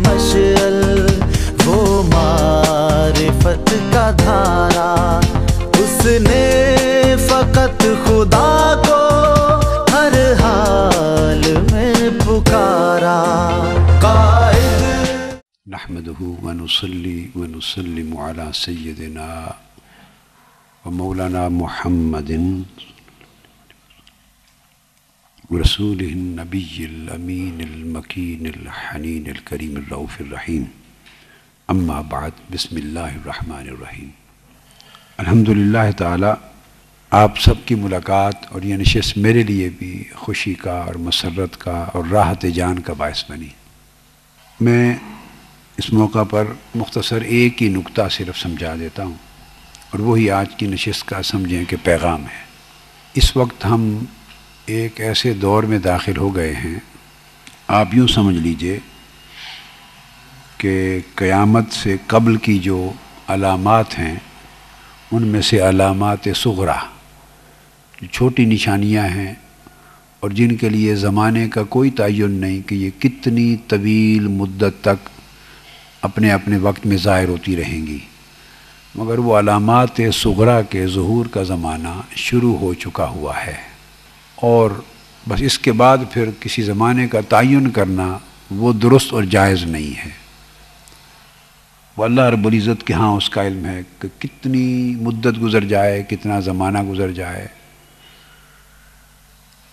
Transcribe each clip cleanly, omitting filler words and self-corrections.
مشعل وہ معرفت کا دھارا، اس نے فقط خدا کو ہر حال میں پکارا۔ قائد نحمده ونصلي ونسلم على سيدنا ومولانا محمد رسوله النبي الأمين المكين الحنين الكريم الرؤوف الرحيم، اما بعد، بسم اللہ الرحمن الرحیم۔ الحمدللہ تعالی آپ سب کی ملاقات اور یہ نشست میرے لیے بھی خوشی کا اور مسرت کا اور راحت جان کا باعث بنی۔ میں اس موقع پر مختصر ایک ہی نکتہ صرف سمجھا دیتا ہوں، اور وہی آج کی نشست کا سمجھیں کہ پیغام ہے۔ اس وقت ہم ایک ایسے دور میں داخل ہو گئے ہیں، آپ یوں سمجھ لیجئے کہ قیامت سے قبل کی جو علامات ہیں ان میں سے علامات صغریٰ، جو چھوٹی نشانیاں ہیں اور جن کے لیے زمانے کا کوئی تعین نہیں کہ یہ کتنی طویل مدت تک اپنے اپنے وقت میں ظاہر ہوتی رہیں گی، مگر وہ علامات صغریٰ کے ظہور کا زمانہ شروع ہو چکا ہوا ہے، اور بس اس کے بعد پھر کسی زمانے کا تعین کرنا وہ درست اور جائز نہیں ہے۔ وہ اللہ رب العزت کے ہاں اس کا علم ہے کہ کتنی مدت گزر جائے، کتنا زمانہ گزر جائے،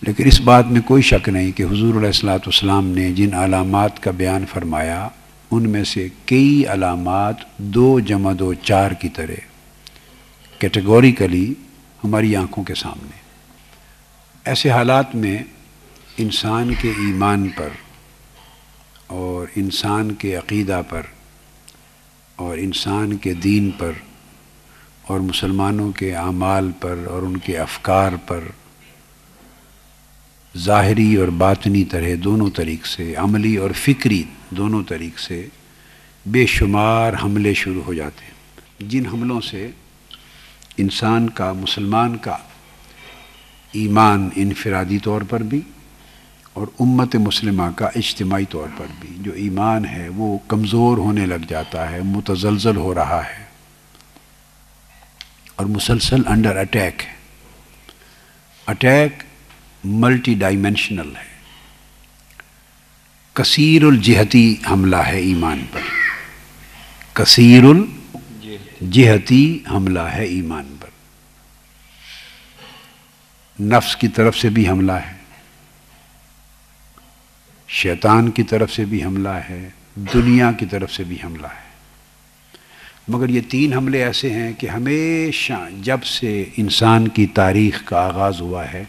لیکن اس بات میں کوئی شک نہیں کہ حضور علیہ الصلوۃ نے جن علامات کا بیان فرمایا ان میں سے کئی علامات 2 × 2 = 4 کی طرح کیٹیگوریکلی ہماری آنکھوں کے سامنے۔ ایسے حالات میں انسان کے ایمان پر اور انسان کے عقیدہ پر اور انسان کے دین پر اور مسلمانوں کے اعمال پر اور ان کے افکار پر ظاہری اور باطنی طرح دونوں طریق سے، عملی اور فکری دونوں طریق سے بے شمار حملے شروع ہو جاتے ہیں، جن حملوں سے انسان کا، مسلمان کا ایمان انفرادی طور پر بھی اور امت مسلمہ کا اجتماعی طور پر بھی جو ایمان ہے وہ کمزور ہونے لگ جاتا ہے، متزلزل ہو رہا ہے اور مسلسل انڈر اٹیک ہے۔ اٹیک ملٹی ڈائمینشنل ہے، کثیر الجہتی حملہ ہے ایمان پر، کثیر الجہتی حملہ ہے ایمان پر۔ نفس کی طرف سے بھی حملہ ہے، شیطان کی طرف سے بھی حملہ ہے، دنیا کی طرف سے بھی حملہ ہے، مگر یہ 3 حملے ایسے ہیں کہ ہمیشہ جب سے انسان کی تاریخ کا آغاز ہوا ہے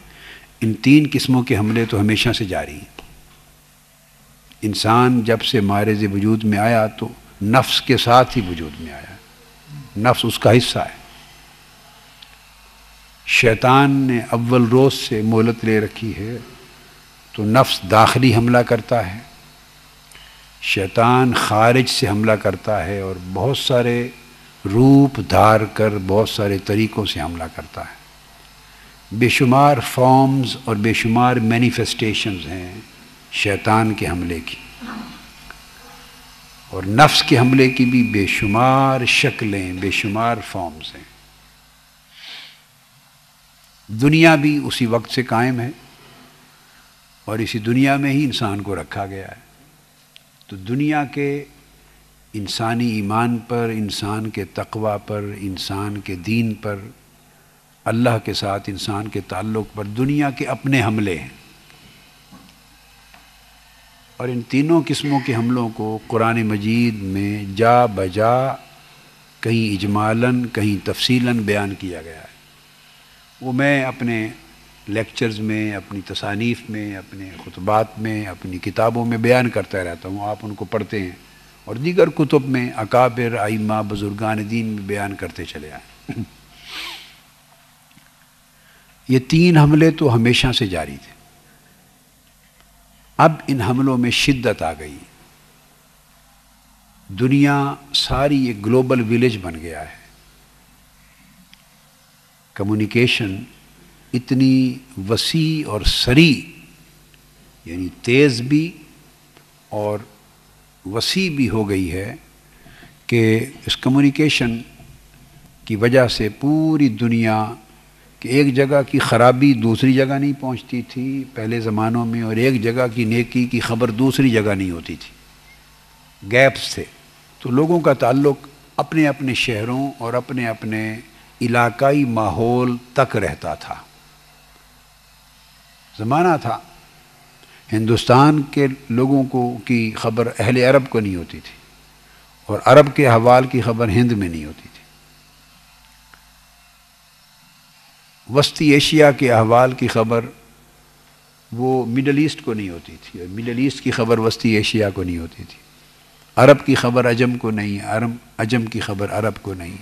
ان 3 قسموں کے حملے تو ہمیشہ سے جاری ہیں۔ انسان جب سے معرض وجود میں آیا تو نفس کے ساتھ ہی وجود میں آیا، نفس اس کا حصہ ہے۔ شیطان نے اول روز سے مہلت لے رکھی ہے تو نفس داخلی حملہ کرتا ہے، شیطان خارج سے حملہ کرتا ہے اور بہت سارے روپ دھار کر بہت سارے طریقوں سے حملہ کرتا ہے۔ بے شمار فارمز اور بے شمار مینیفیسٹیشنز ہیں شیطان کے حملے کی، اور نفس کے حملے کی بھی بے شمار شکلیں، بے شمار فارمز ہیں۔ دنیا بھی اسی وقت سے قائم ہے اور اسی دنیا میں ہی انسان کو رکھا گیا ہے، تو دنیا کے انسانی ایمان پر، انسان کے تقوی پر، انسان کے دین پر، اللہ کے ساتھ انسان کے تعلق پر دنیا کے اپنے حملے ہیں، اور ان 3 قسموں کے حملوں کو قرآن مجید میں جا بجا کہیں اجمالاً کہیں تفصیلاً بیان کیا گیا ہے۔ وہ میں اپنے لیکچرز میں، اپنی تصانیف میں، اپنے خطبات میں، اپنی کتابوں میں بیان کرتا رہتا ہوں، آپ ان کو پڑھتے ہیں، اور دیگر کتب میں اکابر ائمہ بزرگان دین میں بیان کرتے چلے آئے۔ یہ 3 حملے تو ہمیشہ سے جاری تھے، اب ان حملوں میں شدت آ گئی، دنیا ساری ایک گلوبل ویلیج بن گیا ہے، کمیونیکیشن اتنی وسیع اور سریع، یعنی تیز بھی اور وسیع بھی ہو گئی ہے کہ اس کمیونیکیشن کی وجہ سے پوری دنیا کہ ایک جگہ کی خرابی دوسری جگہ نہیں پہنچتی تھی پہلے زمانوں میں، اور ایک جگہ کی نیکی کی خبر دوسری جگہ نہیں ہوتی تھی، گیپس تھے. تو لوگوں کا تعلق اپنے اپنے شہروں اور اپنے اپنے علاقائی ماحول تک رہتا تھا. زمانہ تھا ہندوستان کے لوگوں کو کی خبر اہل عرب کو نہیں ہوتی تھی، اور عرب کے احوال کی خبر ہند میں نہیں ہوتی تھی. وسطی ایشیا کے احوال کی خبر وہ مڈل ایسٹ کو نہیں ہوتی تھی، اور مڈل ایسٹ کی خبر وسطی ایشیا کو نہیں ہوتی تھی. عرب کی خبر عجم کو نہیں، عجم کی خبر عرب کو نہیں،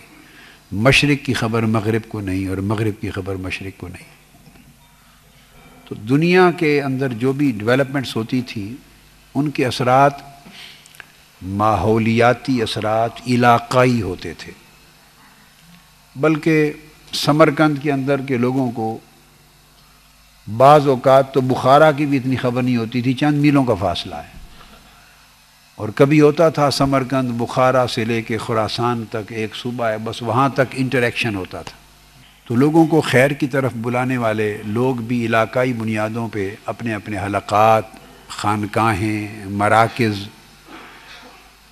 مشرق کی خبر مغرب کو نہیں، اور مغرب کی خبر مشرق کو نہیں. تو دنیا کے اندر جو بھی ڈیولپمنٹس ہوتی تھی ان کے اثرات ماحولیاتی اثرات علاقائی ہوتے تھے. بلکہ سمرقند کے اندر کے لوگوں کو بعض اوقات تو بخارا کی بھی اتنی خبر نہیں ہوتی تھی، چند میلوں کا فاصلہ ہے، اور کبھی ہوتا تھا سمرقند بخارا سے لے کے خراسان تک ایک صوبہ ہے، بس وہاں تک انٹریکشن ہوتا تھا. تو لوگوں کو خیر کی طرف بلانے والے لوگ بھی علاقائی بنیادوں پہ اپنے اپنے حلقات، خانقاہیں، مراکز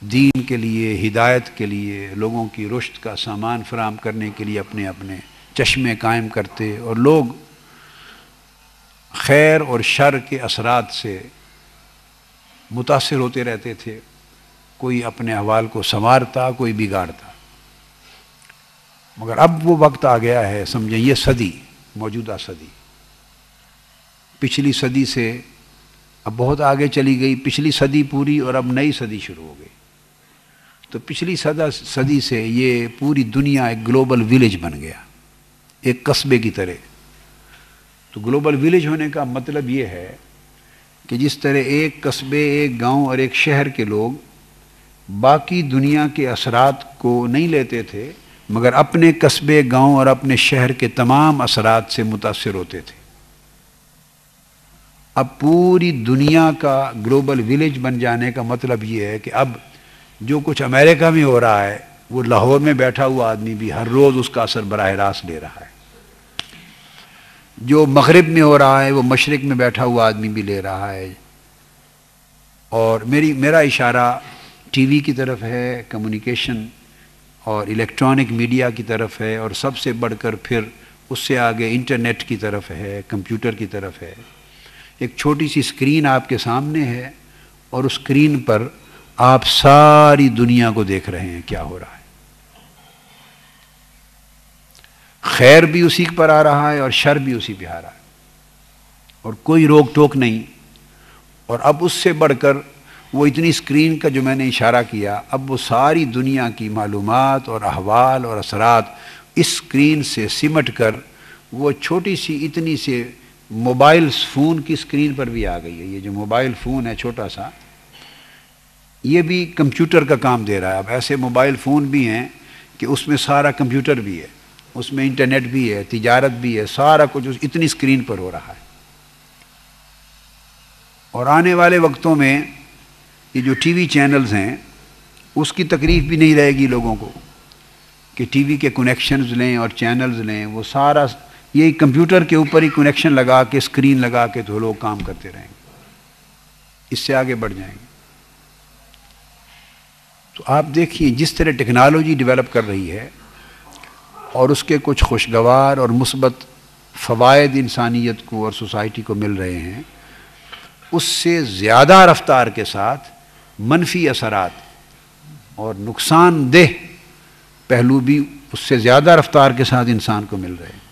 دین کے لیے، ہدایت کے لیے، لوگوں کی رشد کا سامان فراہم کرنے کے لیے اپنے اپنے چشمے قائم کرتے، اور لوگ خیر اور شر کے اثرات سے متاثر ہوتے رہتے تھے. کوئی اپنے احوال کو سنوارتا، کوئی بگاڑتا. مگر اب وہ وقت آ گیا ہے، سمجھیں یہ صدی، موجودہ صدی پچھلی صدی سے اب بہت آگے چلی گئی. پچھلی صدی پوری اور اب نئی صدی شروع ہو گئی. تو پچھلی صدی سے یہ پوری دنیا ایک گلوبل ویلیج بن گیا، ایک قصبے کی طرح. تو گلوبل ویلیج ہونے کا مطلب یہ ہے کہ جس طرح ایک قصبے، ایک گاؤں اور ایک شہر کے لوگ باقی دنیا کے اثرات کو نہیں لیتے تھے، مگر اپنے قصبے، گاؤں اور اپنے شہر کے تمام اثرات سے متاثر ہوتے تھے. اب پوری دنیا کا گلوبل ویلیج بن جانے کا مطلب یہ ہے کہ اب جو کچھ امریکہ میں ہو رہا ہے وہ لاہور میں بیٹھا ہوا آدمی بھی ہر روز اس کا اثر براہ راست لے رہا ہے. جو مغرب میں ہو رہا ہے وہ مشرق میں بیٹھا ہوا آدمی بھی لے رہا ہے. اور میرا اشارہ ٹی وی کی طرف ہے، کمیونیکیشن اور الیکٹرانک میڈیا کی طرف ہے، اور سب سے بڑھ کر پھر اس سے آگے انٹرنیٹ کی طرف ہے، کمپیوٹر کی طرف ہے. ایک چھوٹی سی اسکرین آپ کے سامنے ہے، اور اس اسکرین پر آپ ساری دنیا کو دیکھ رہے ہیں کیا ہو رہا ہے. خیر بھی اسی پر آ رہا ہے اور شر بھی اسی پہ آ رہا ہے، اور کوئی روک ٹوک نہیں. اور اب اس سے بڑھ کر وہ اتنی اسکرین کا جو میں نے اشارہ کیا، اب وہ ساری دنیا کی معلومات اور احوال اور اثرات اس اسکرین سے سمٹ کر وہ چھوٹی سی اتنی سے موبائل فون کی اسکرین پر بھی آ گئی ہے. یہ جو موبائل فون ہے چھوٹا سا، یہ بھی کمپیوٹر کا کام دے رہا ہے. اب ایسے موبائل فون بھی ہیں کہ اس میں سارا کمپیوٹر بھی ہے، اس میں انٹرنیٹ بھی ہے، تجارت بھی ہے، سارا کچھ اتنی اسکرین پر ہو رہا ہے. اور آنے والے وقتوں میں یہ جو ٹی وی چینلز ہیں اس کی تکلیف بھی نہیں رہے گی لوگوں کو کہ ٹی وی کے کنیکشنز لیں اور چینلز لیں. وہ سارا یہی کمپیوٹر کے اوپر ہی کنیکشن لگا کے، اسکرین لگا کے تو لوگ کام کرتے رہیں گے، اس سے آگے بڑھ جائیں گے. تو آپ دیکھیے جس طرح ٹیکنالوجی ڈیولپ کر رہی ہے اور اس کے کچھ خوشگوار اور مثبت فوائد انسانیت کو اور سوسائٹی کو مل رہے ہیں، اس سے زیادہ رفتار کے ساتھ منفی اثرات اور نقصان دہ پہلو بھی اس سے زیادہ رفتار کے ساتھ انسان کو مل رہے ہیں.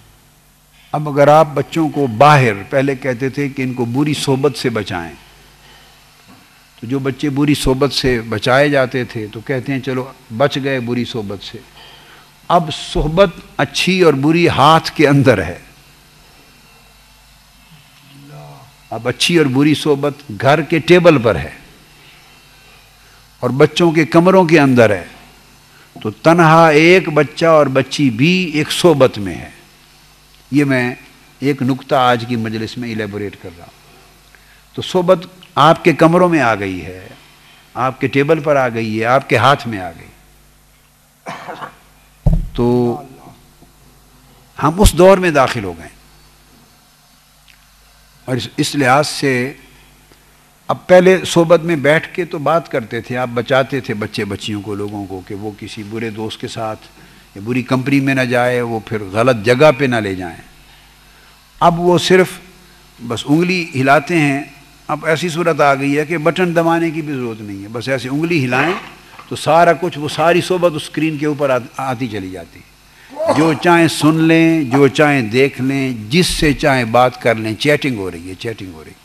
اب اگر آپ بچوں کو باہر، پہلے کہتے تھے کہ ان کو بری صحبت سے بچائیں، تو جو بچے بری صحبت سے بچائے جاتے تھے تو کہتے ہیں چلو بچ گئے بری صحبت سے. اب صحبت اچھی اور بری ہاتھ کے اندر ہے. اب اچھی اور بری صحبت گھر کے ٹیبل پر ہے اور بچوں کے کمروں کے اندر ہے. تو تنہا ایک بچہ اور بچی بھی ایک صحبت میں ہے. یہ میں ایک نکتہ آج کی مجلس میں ایلیبوریٹ کر رہا ہوں. تو صحبت آپ کے کمروں میں آ گئی ہے، آپ کے ٹیبل پر آ گئی ہے، آپ کے ہاتھ میں آ گئی. تو ہم اس دور میں داخل ہو گئے. اور اس لحاظ سے اب پہلے صحبت میں بیٹھ کے تو بات کرتے تھے، آپ بچاتے تھے بچے بچیوں کو، لوگوں کو، کہ وہ کسی برے دوست کے ساتھ یا بری کمپنی میں نہ جائے، وہ پھر غلط جگہ پہ نہ لے جائیں. اب وہ صرف بس انگلی ہلاتے ہیں. اب ایسی صورت آ گئی ہے کہ بٹن دبانے کی بھی ضرورت نہیں ہے، بس ایسی انگلی ہلائیں تو سارا کچھ، وہ ساری صحبت اس اسکرین کے اوپر آتی چلی جاتی. جو چاہیں سن لیں، جو چاہیں دیکھ لیں، جس سے چاہیں بات کر لیں. چیٹنگ ہو رہی ہے، چیٹنگ ہو رہی ہے.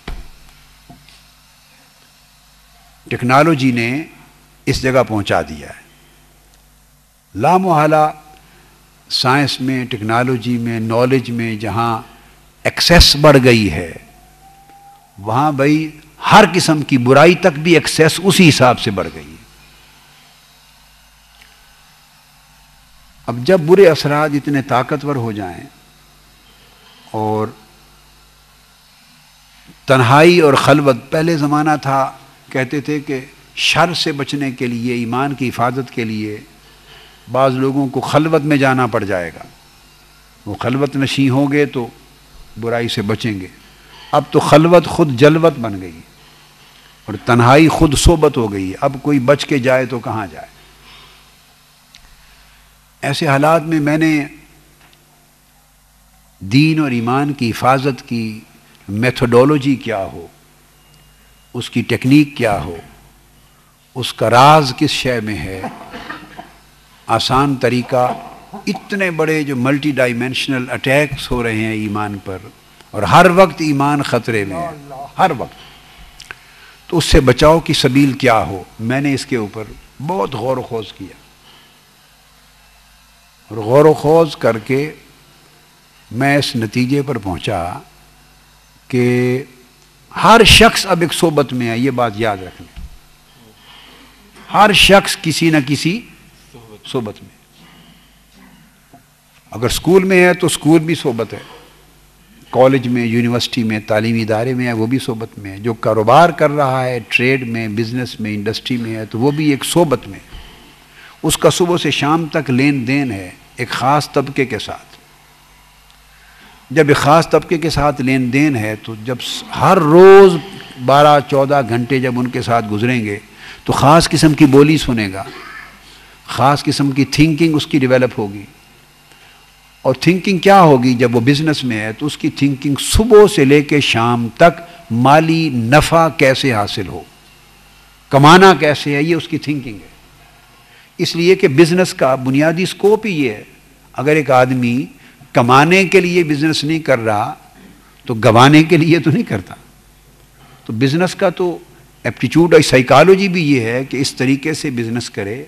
ٹیکنالوجی نے اس جگہ پہنچا دیا ہے. لامحالہ سائنس میں، ٹیکنالوجی میں، نالج میں جہاں ایکسیس بڑھ گئی ہے، وہاں بھائی ہر قسم کی برائی تک بھی ایکسیس اسی حساب سے بڑھ گئی ہے. اب جب برے اثرات اتنے طاقتور ہو جائیں اور تنہائی اور خلوت، پہلے زمانہ تھا کہتے تھے کہ شر سے بچنے کے لیے، ایمان کی حفاظت کے لیے بعض لوگوں کو خلوت میں جانا پڑ جائے گا. وہ خلوت نشیں ہوں گے تو برائی سے بچیں گے. اب تو خلوت خود جلوت بن گئی اور تنہائی خود صحبت ہو گئی. اب کوئی بچ کے جائے تو کہاں جائے؟ ایسے حالات میں نے دین اور ایمان کی حفاظت کی میتھڈولوجی کیا ہو، اس کی ٹیکنیک کیا ہو، اس کا راز کس شے میں ہے، آسان طریقہ. اتنے بڑے جو ملٹی ڈائمینشنل اٹیکس ہو رہے ہیں ایمان پر، اور ہر وقت ایمان خطرے میں ہے، ہر وقت. تو اس سے بچاؤ کی سبیل کیا ہو، میں نے اس کے اوپر بہت غور و خوض کیا. اور غور و خوض کر کے میں اس نتیجے پر پہنچا کہ ہر شخص اب ایک صحبت میں ہے. یہ بات یاد رکھیں، ہر شخص کسی نہ کسی صحبت میں. اگر اسکول میں ہے تو اسکول بھی صحبت ہے، کالج میں، یونیورسٹی میں، تعلیمی ادارے میں ہے وہ بھی صحبت میں ہے. جو کاروبار کر رہا ہے، ٹریڈ میں، بزنس میں، انڈسٹری میں ہے تو وہ بھی ایک صحبت میں. اس کا صبح سے شام تک لین دین ہے ایک خاص طبقے کے ساتھ. جب ایک خاص طبقے کے ساتھ لین دین ہے تو جب ہر روز 12-14 گھنٹے جب ان کے ساتھ گزریں گے تو خاص قسم کی بولی سنے گا، خاص قسم کی تھنکنگ اس کی ڈیولپ ہوگی. اور تھنکنگ کیا ہوگی؟ جب وہ بزنس میں ہے تو اس کی تھنکنگ صبح سے لے کے شام تک مالی نفع کیسے حاصل ہو، کمانا کیسے ہے، یہ اس کی تھنکنگ ہے. اس لیے کہ بزنس کا بنیادی سکوپ ہی یہ ہے. اگر ایک آدمی کمانے کے لیے بزنس نہیں کر رہا تو گوانے کے لیے تو نہیں کرتا. تو بزنس کا تو ایپٹیچیوڈ اور سائیکالوجی بھی یہ ہے کہ اس طریقے سے بزنس کرے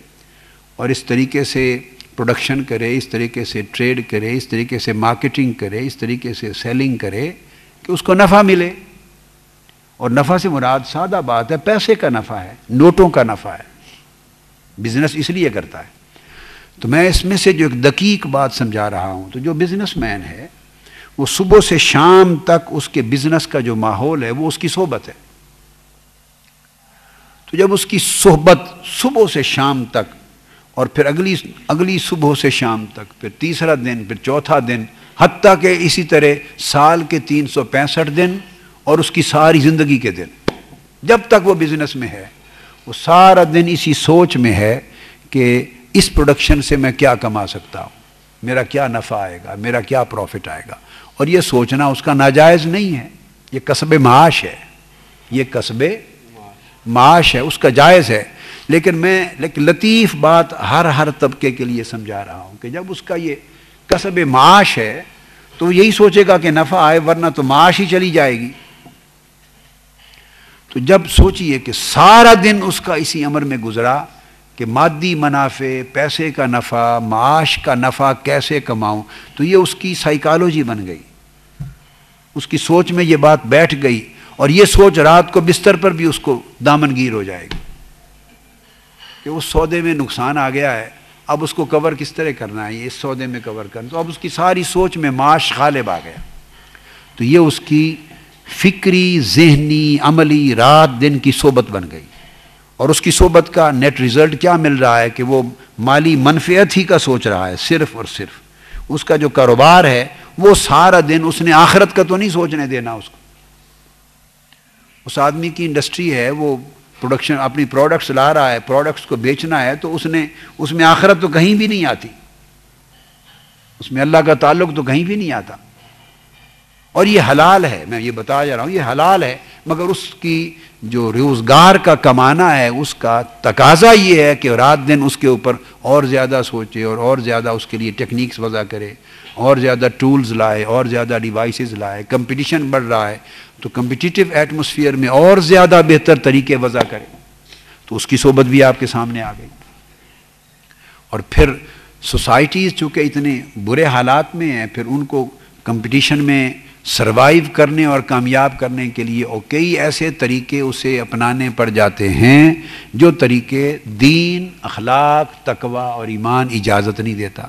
اور اس طریقے سے پروڈکشن کرے، اس طریقے سے ٹریڈ کرے، اس طریقے سے مارکیٹنگ کرے، اس طریقے سے سیلنگ کرے کہ اس کو نفع ملے. اور نفع سے مراد سادہ بات ہے، پیسے کا نفع ہے، نوٹوں کا نفع ہے. بزنس اس لیے کرتا ہے. تو میں اس میں سے جو ایک دقیق بات سمجھا رہا ہوں، تو جو بزنس مین ہے وہ صبح سے شام تک اس کے بزنس کا جو ماحول ہے وہ اس کی صحبت ہے. تو جب اس کی صحبت صبح سے شام تک، اور پھر اگلی صبح سے شام تک، پھر تیسرا دن، پھر چوتھا دن، حتیٰ کہ اسی طرح سال کے 365 دن اور اس کی ساری زندگی کے دن، جب تک وہ بزنس میں ہے وہ سارا دن اسی سوچ میں ہے کہ اس پروڈکشن سے میں کیا کما سکتا ہوں، میرا کیا نفع آئے گا، میرا کیا پروفٹ آئے گا. اور یہ سوچنا اس کا ناجائز نہیں ہے، یہ کسب معاش ہے، یہ کسب معاش ہے، اس کا جائز ہے. لیکن میں لطیف بات ہر طبقے کے لیے سمجھا رہا ہوں کہ جب اس کا یہ کسب معاش ہے تو یہی سوچے گا کہ نفع آئے، ورنہ تو معاش ہی چلی جائے گی. تو جب سوچئے کہ سارا دن اس کا اسی امر میں گزرا کہ مادی منافع، پیسے کا نفع، معاش کا نفع کیسے کماؤں، تو یہ اس کی سائیکالوجی بن گئی، اس کی سوچ میں یہ بات بیٹھ گئی. اور یہ سوچ رات کو بستر پر بھی اس کو دامنگیر ہو جائے گی کہ اس سودے میں نقصان آ گیا ہے، اب اس کو کور کس طرح کرنا ہے، اس سودے میں کور کرنا. تو اب اس کی ساری سوچ میں معاش غالب آ گیا. تو یہ اس کی فکری، ذہنی، عملی رات دن کی صحبت بن گئی. اور اس کی صحبت کا نیٹ ریزلٹ کیا مل رہا ہے کہ وہ مالی منفعت ہی کا سوچ رہا ہے صرف اور صرف. اس کا جو کاروبار ہے وہ سارا دن اس نے آخرت کا تو نہیں سوچنے دینا اس کو. اس آدمی کی انڈسٹری ہے, وہ پروڈکشن اپنی پروڈکٹس لا رہا ہے, پروڈکٹس کو بیچنا ہے, تو اس میں آخرت تو کہیں بھی نہیں آتی, اس میں اللہ کا تعلق تو کہیں بھی نہیں آتا. اور یہ حلال ہے, میں یہ بتا جا رہا ہوں, یہ حلال ہے, مگر اس کی جو روزگار کا کمانا ہے اس کا تقاضا یہ ہے کہ رات دن اس کے اوپر اور زیادہ سوچے اور زیادہ اس کے لیے ٹیکنیکس وضع کرے, اور زیادہ ٹولز لائے, اور زیادہ ڈیوائسز لائے. کمپٹیشن بڑھ رہا ہے تو کمپٹیٹیو ایٹماسفیئر میں اور زیادہ بہتر طریقے وضع کرے. تو اس کی صحبت بھی آپ کے سامنے آ گئی. اور پھر سوسائٹیز چونکہ اتنے برے حالات میں ہیں, پھر ان کو کمپٹیشن میں سروائیو کرنے اور کامیاب کرنے کے لیے اور کئی ایسے طریقے اسے اپنانے پڑ جاتے ہیں جو طریقے دین, اخلاق, تقوی اور ایمان اجازت نہیں دیتا.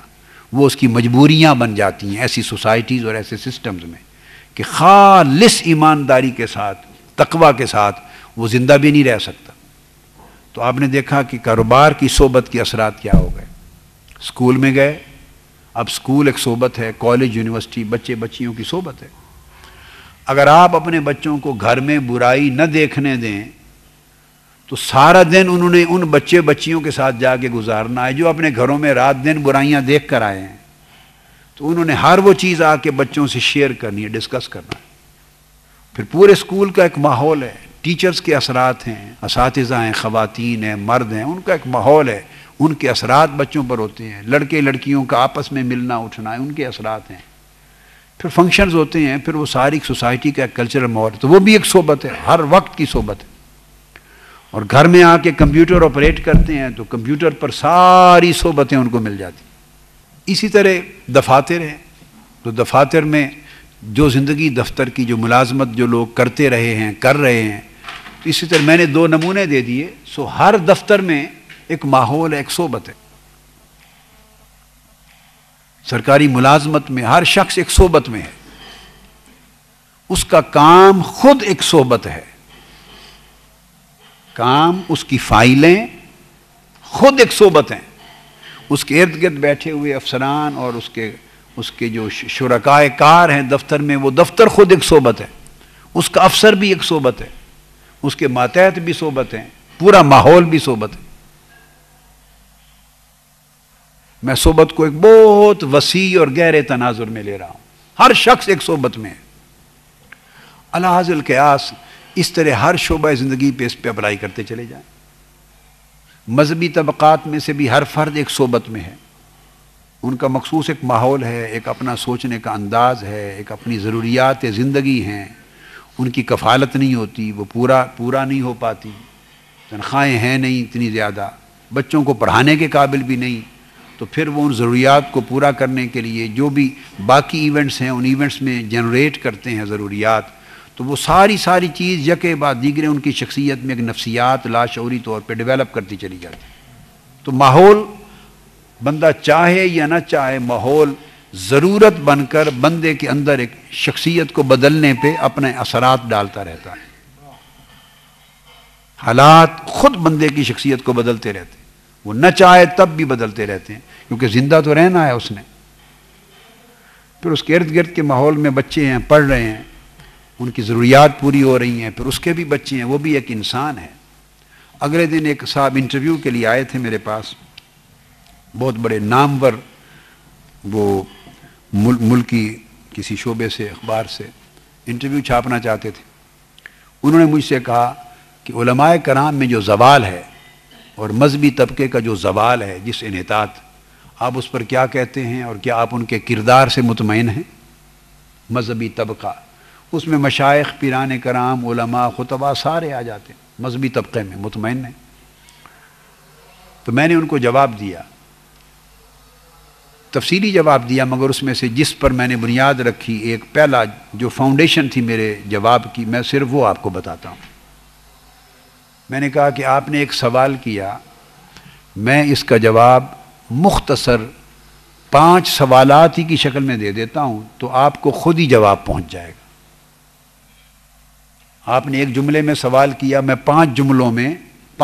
وہ اس کی مجبوریاں بن جاتی ہیں ایسی سوسائٹیز اور ایسے سسٹمز میں کہ خالص ایمانداری کے ساتھ, تقوی کے ساتھ وہ زندہ بھی نہیں رہ سکتا. تو آپ نے دیکھا کہ کاروبار کی صحبت کے اثرات کیا ہو گئے. اسکول میں گئے, اب اسکول ایک صحبت ہے, کالج, یونیورسٹی, بچے بچیوں کی صحبت ہے. اگر آپ اپنے بچوں کو گھر میں برائی نہ دیکھنے دیں تو سارا دن انہوں نے ان بچے بچیوں کے ساتھ جا کے گزارنا ہے جو اپنے گھروں میں رات دن برائیاں دیکھ کر آئے ہیں. تو انہوں نے ہر وہ چیز آ کے بچوں سے شیئر کرنی ہے, ڈسکس کرنا ہے. پھر پورے اسکول کا ایک ماحول ہے, ٹیچرز کے اثرات ہیں, اساتذہ ہیں, خواتین ہیں, مرد ہیں, ان کا ایک ماحول ہے, ان کے اثرات بچوں پر ہوتے ہیں. لڑکے لڑکیوں کا آپس میں ملنا اٹھنا ہے, ان کے اثرات ہیں. پھر فنکشنز ہوتے ہیں, پھر وہ ساری سوسائٹی کا ایک کلچرل ماحول, تو وہ بھی ایک صحبت ہے, ہر وقت کی صحبت ہے. اور گھر میں آ کے کمپیوٹر آپریٹ کرتے ہیں تو کمپیوٹر پر ساری صحبتیں ان کو مل جاتی. اسی طرح دفاتر ہیں, تو دفاتر میں جو زندگی دفتر کی جو ملازمت جو لوگ کرتے رہے ہیں, کر رہے ہیں, تو اسی طرح میں نے 2 نمونے دے دیے. سو ہر دفتر میں ایک ماحول ہے, ایک صحبت ہے. سرکاری ملازمت میں ہر شخص ایک صحبت میں ہے, اس کا کام خود ایک صحبت ہے, کام اس کی فائلیں خود ایک صحبت ہیں. اس کے ارد گرد بیٹھے ہوئے افسران اور اس کے جو شرکائے کار ہیں دفتر میں, وہ دفتر خود ایک صحبت ہے, اس کا افسر بھی ایک صحبت ہے, اس کے ماتحت بھی صحبت ہیں, پورا ماحول بھی صحبت ہے. میں صحبت کو ایک بہت وسیع اور گہرے تناظر میں لے رہا ہوں. ہر شخص ایک صحبت میں ہے. علی حاظ القیاس اس طرح ہر شعبہ زندگی پہ اس پہ اپلائی کرتے چلے جائیں. مذہبی طبقات میں سے بھی ہر فرد ایک صحبت میں ہے, ان کا مخصوص ایک ماحول ہے, ایک اپنا سوچنے کا انداز ہے, ایک اپنی ضروریات زندگی ہیں, ان کی کفالت نہیں ہوتی, وہ پورا نہیں ہو پاتی, تنخواہیں ہیں نہیں اتنی زیادہ, بچوں کو پڑھانے کے قابل بھی نہیں. تو پھر وہ ان ضروریات کو پورا کرنے کے لیے جو بھی باقی ایونٹس ہیں ان ایونٹس میں جنریٹ کرتے ہیں ضروریات, تو وہ ساری چیز یکے بعد دیگرے ان کی شخصیت میں ایک نفسیات لاشعوری طور پہ ڈیولپ کرتی چلی جاتی. تو ماحول بندہ چاہے یا نہ چاہے, ماحول ضرورت بن کر بندے کے اندر ایک شخصیت کو بدلنے پہ اپنے اثرات ڈالتا رہتا ہے. حالات خود بندے کی شخصیت کو بدلتے رہتے ہیں, وہ نہ چاہے تب بھی بدلتے رہتے ہیں, کیونکہ زندہ تو رہنا ہے اس نے. پھر اس کے ارد گرد کے ماحول میں بچے ہیں, پڑھ رہے ہیں, ان کی ضروریات پوری ہو رہی ہیں, پھر اس کے بھی بچے ہیں, وہ بھی ایک انسان ہے. اگلے دن ایک صاحب انٹرویو کے لیے آئے تھے میرے پاس, بہت بڑے نامور, وہ ملکی کسی شعبے سے, اخبار سے انٹرویو چھاپنا چاہتے تھے. انہوں نے مجھ سے کہا کہ علماء کرام میں جو زوال ہے اور مذہبی طبقے کا جو زوال ہے, جس انحطاط, آپ اس پر کیا کہتے ہیں, اور کیا آپ ان کے کردار سے مطمئن ہیں؟ مذہبی طبقہ, اس میں مشائخ, پیران کرام, علماء, خطباء سارے آ جاتے ہیں, مذہبی طبقے میں مطمئن ہیں. تو میں نے ان کو جواب دیا, تفصیلی جواب دیا, مگر اس میں سے جس پر میں نے بنیاد رکھی, ایک پہلا جو فاؤنڈیشن تھی میرے جواب کی, میں صرف وہ آپ کو بتاتا ہوں. میں نے کہا کہ آپ نے ایک سوال کیا, میں اس کا جواب مختصر 5 سوالات ہی کی شکل میں دے دیتا ہوں, تو آپ کو خود ہی جواب پہنچ جائے گا. آپ نے ایک جملے میں سوال کیا, میں 5 جملوں میں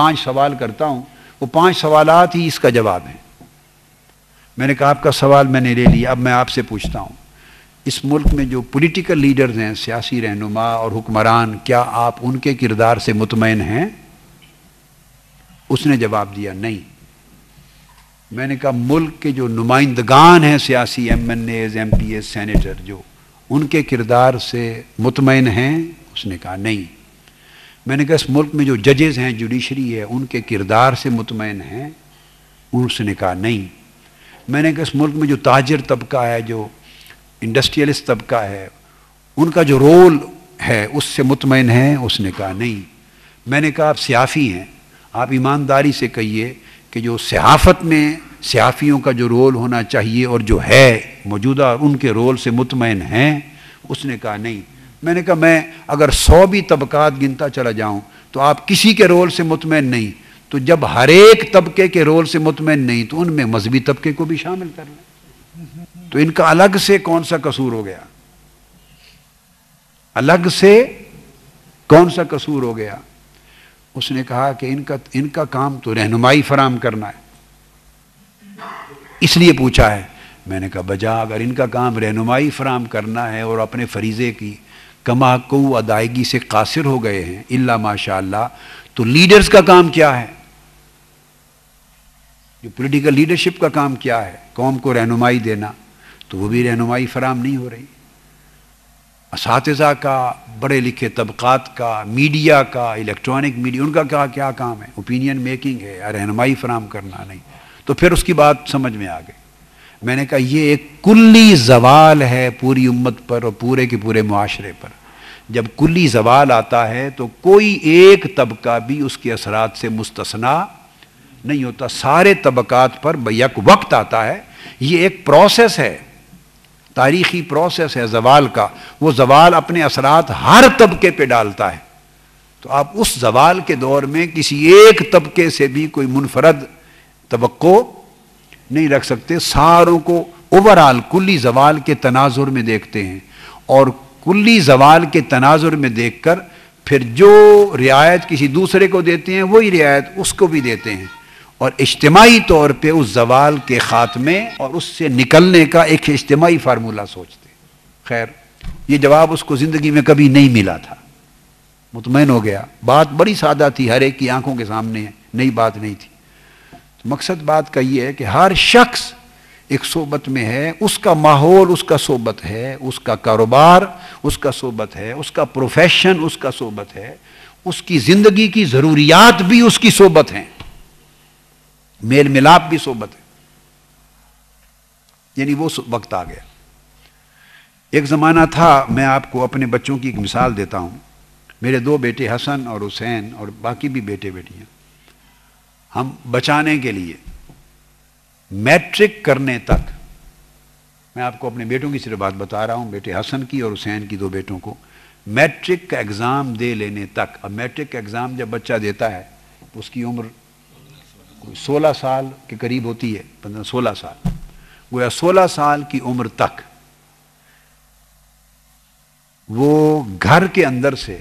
5 سوال کرتا ہوں، وہ 5 سوالات ہی اس کا جواب ہیں۔ میں نے کہا آپ کا سوال میں نے لے لیا، اب میں آپ سے پوچھتا ہوں، اس ملک میں جو پولیٹیکل لیڈرز ہیں، سیاسی رہنما اور حکمران، کیا آپ ان کے کردار سے مطمئن ہیں؟ اس نے جواب دیا نہیں۔ میں نے کہا ملک کے جو نمائندگان ہیں، سیاسی M N As, M P As, senator, جو ان کے کردار سے مطمئن ہیں؟ اس نے کہا نہیں۔ میں نے کہا اس ملک میں جو ججز ہیں، جوڈیشری ہے، ان کے کردار سے مطمئن ہیں؟ اس نے کہا نہیں۔ میں نے کہا اس ملک میں جو تاجر طبقہ ہے، جو انڈسٹریلسٹ طبقہ ہے، ان کا جو رول ہے اس سے مطمئن ہیں؟ اس نے کہا نہیں۔ میں نے کہا آپ صحافی ہیں، آپ ایمانداری سے کہیے کہ جو صحافت میں صحافیوں کا جو رول ہونا چاہیے اور جو ہے موجودہ، ان کے رول سے مطمئن ہیں؟ اس نے کہا نہیں۔ میں نے کہا میں اگر 100 بھی طبقات گنتا چلا جاؤں تو آپ کسی کے رول سے مطمئن نہیں، تو جب ہر ایک طبقے کے رول سے مطمئن نہیں تو ان میں مذہبی طبقے کو بھی شامل کر لیں، تو ان کا الگ سے کون سا قصور ہو گیا؟ الگ سے کون سا قصور ہو گیا؟ اس نے کہا کہ ان کا کام تو رہنمائی فراہم کرنا ہے، اس لیے پوچھا ہے۔ میں نے کہا بجا اگر ان کا کام رہنمائی فراہم کرنا ہے اور اپنے فریضے کی کما کو ادائیگی سے قاصر ہو گئے ہیں الا ماشاء اللہ، تو لیڈرز کا کام کیا ہے؟ جو پولیٹیکل لیڈرشپ کا کام کیا ہے؟ قوم کو رہنمائی دینا، تو وہ بھی رہنمائی فراہم نہیں ہو رہی۔ اساتذہ کا، بڑے لکھے طبقات کا، میڈیا کا، الیکٹرانک میڈیا، ان کا کیا کام ہے؟ اوپینین میکنگ ہے، رہنمائی فراہم کرنا نہیں۔ تو پھر اس کی بات سمجھ میں آ گئی۔ میں نے کہا یہ ایک کلی زوال ہے پوری امت پر اور پورے کے پورے معاشرے پر۔ جب کلی زوال آتا ہے تو کوئی ایک طبقہ بھی اس کے اثرات سے مستثنا نہیں ہوتا، سارے طبقات پر بیک وقت آتا ہے۔ یہ ایک پروسیس ہے، تاریخی پروسیس ہے زوال کا۔ وہ زوال اپنے اثرات ہر طبقے پہ ڈالتا ہے، تو آپ اس زوال کے دور میں کسی ایک طبقے سے بھی کوئی منفرد توقع نہیں رکھ سکتے، ساروں کو اوورآل کلی زوال کے تناظر میں دیکھتے ہیں، اور کلی زوال کے تناظر میں دیکھ کر پھر جو رعایت کسی دوسرے کو دیتے ہیں وہی رعایت اس کو بھی دیتے ہیں، اور اجتماعی طور پہ اس زوال کے خاتمے اور اس سے نکلنے کا ایک اجتماعی فارمولہ سوچتے ہیں۔ خیر، یہ جواب اس کو زندگی میں کبھی نہیں ملا تھا، مطمئن ہو گیا۔ بات بڑی سادہ تھی، ہر ایک کی آنکھوں کے سامنے ہے، نئی بات نہیں تھی۔ مقصد بات کا یہ ہے کہ ہر شخص ایک صحبت میں ہے، اس کا ماحول اس کا صحبت ہے، اس کا کاروبار اس کا صحبت ہے، اس کا پروفیشن اس کا صحبت ہے، اس کی زندگی کی ضروریات بھی اس کی صحبت ہیں، میل ملاپ بھی صحبت ہے۔ یعنی وہ وقت آ گیا۔ ایک زمانہ تھا، میں آپ کو اپنے بچوں کی ایک مثال دیتا ہوں۔ میرے 2 بیٹے حسن اور حسین اور باقی بھی بیٹے بیٹیاں، ہم بچانے کے لیے میٹرک کرنے تک، میں آپ کو اپنے بیٹوں کی صرف بات بتا رہا ہوں، بیٹے حسن کی اور حسین کی 2 بیٹوں کو، میٹرک کا ایگزام دے لینے تک۔ اب میٹرک کا ایگزام جب بچہ دیتا ہے اس کی عمر 16 سال کے قریب ہوتی ہے، 16 سال، گویا 16 سال کی عمر تک وہ گھر کے اندر سے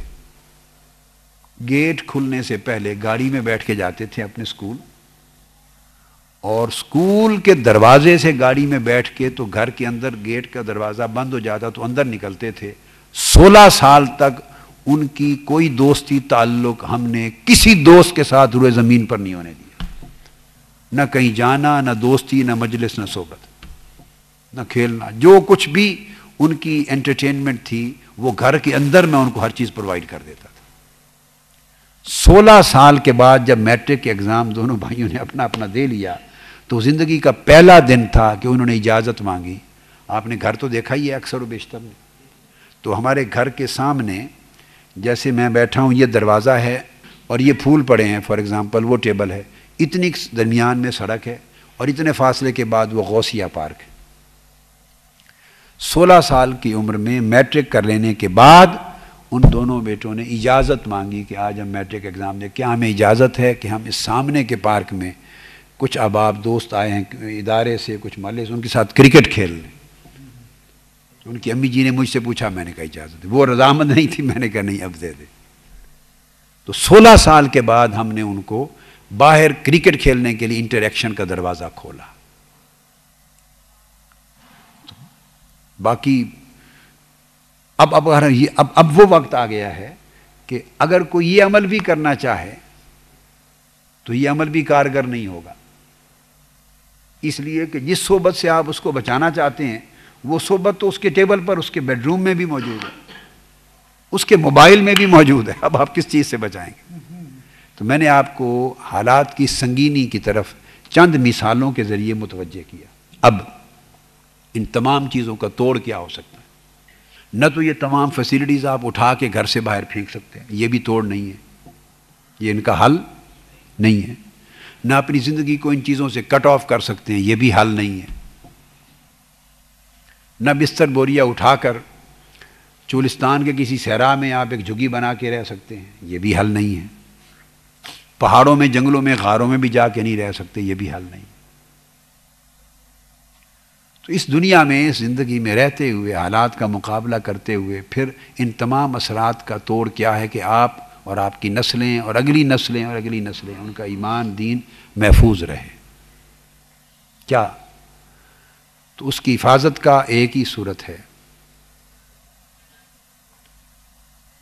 گیٹ کھلنے سے پہلے گاڑی میں بیٹھ کے جاتے تھے اپنے اسکول، اور اسکول کے دروازے سے گاڑی میں بیٹھ کے تو گھر کے اندر گیٹ کا دروازہ بند ہو جاتا تو اندر نکلتے تھے۔ 16 سال تک ان کی کوئی دوستی تعلق ہم نے کسی دوست کے ساتھ روئے زمین پر نہیں ہونے دیا، نہ کہیں جانا، نہ دوستی، نہ مجلس، نہ صحبت، نہ کھیلنا، جو کچھ بھی ان کی انٹرٹینمنٹ تھی وہ گھر کے اندر میں ان کو ہر چیز پرووائڈ کر دیتا تھا۔ 16 سال کے بعد جب میٹرک کے ایگزام دونوں بھائیوں نے اپنا اپنا دے لیا تو زندگی کا پہلا دن تھا کہ انہوں نے اجازت مانگی۔ آپ نے گھر تو دیکھا ہی ہے اکثر و بیشتر نے، تو ہمارے گھر کے سامنے جیسے میں بیٹھا ہوں، یہ دروازہ ہے اور یہ پھول پڑے ہیں، فار ایگزامپل وہ ٹیبل ہے، اتنی درمیان میں سڑک ہے اور اتنے فاصلے کے بعد وہ غوثیہ پارک ہے۔ 16 سال کی عمر میں میٹرک کر لینے کے بعد ان دونوں بیٹوں نے اجازت مانگی کہ آج ہم میٹرک ایگزام دیں، کیا ہمیں اجازت ہے کہ ہم اس سامنے کے پارک میں، کچھ احباب دوست آئے ہیں ادارے سے، کچھ محلے سے، ان کے ساتھ کرکٹ کھیل لیں؟ ان کی امی جی نے مجھ سے پوچھا، میں نے کہا اجازت ہے۔ وہ رضامند نہیں تھی، میں نے کہا نہیں اب دے دے۔ تو 16 سال کے بعد ہم نے ان کو باہر کرکٹ کھیلنے کے لیے انٹریکشن کا دروازہ کھولا. باقی اب وہ وقت آ گیا ہے کہ اگر کوئی یہ عمل بھی کرنا چاہے تو یہ عمل بھی کارگر نہیں ہوگا، اس لیے کہ جس صحبت سے آپ اس کو بچانا چاہتے ہیں وہ صحبت تو اس کے ٹیبل پر، اس کے بیڈ روم میں بھی موجود ہے، اس کے موبائل میں بھی موجود ہے. اب آپ کس چیز سے بچائیں گے؟ تو میں نے آپ کو حالات کی سنگینی کی طرف چند مثالوں کے ذریعے متوجہ کیا. اب ان تمام چیزوں کا توڑ کیا ہو سکتا ہے؟ نہ تو یہ تمام فیسلٹیز آپ اٹھا کے گھر سے باہر پھینک سکتے ہیں، یہ بھی توڑ نہیں ہے، یہ ان کا حل نہیں ہے. نہ اپنی زندگی کو ان چیزوں سے کٹ آف کر سکتے ہیں، یہ بھی حل نہیں ہے. نہ بستر بوریا اٹھا کر چولستان کے کسی صحرا میں آپ ایک جھگی بنا کے رہ سکتے ہیں، یہ بھی حل نہیں ہے. پہاڑوں میں، جنگلوں میں، غاروں میں بھی جا کے نہیں رہ سکتے، یہ بھی حل نہیں. تو اس دنیا میں، اس زندگی میں رہتے ہوئے، حالات کا مقابلہ کرتے ہوئے، پھر ان تمام اثرات کا توڑ کیا ہے کہ آپ اور آپ کی نسلیں اور اگلی نسلیں اور اگلی نسلیں، ان کا ایمان، دین محفوظ رہے. کیا؟ تو اس کی حفاظت کا ایک ہی صورت ہے،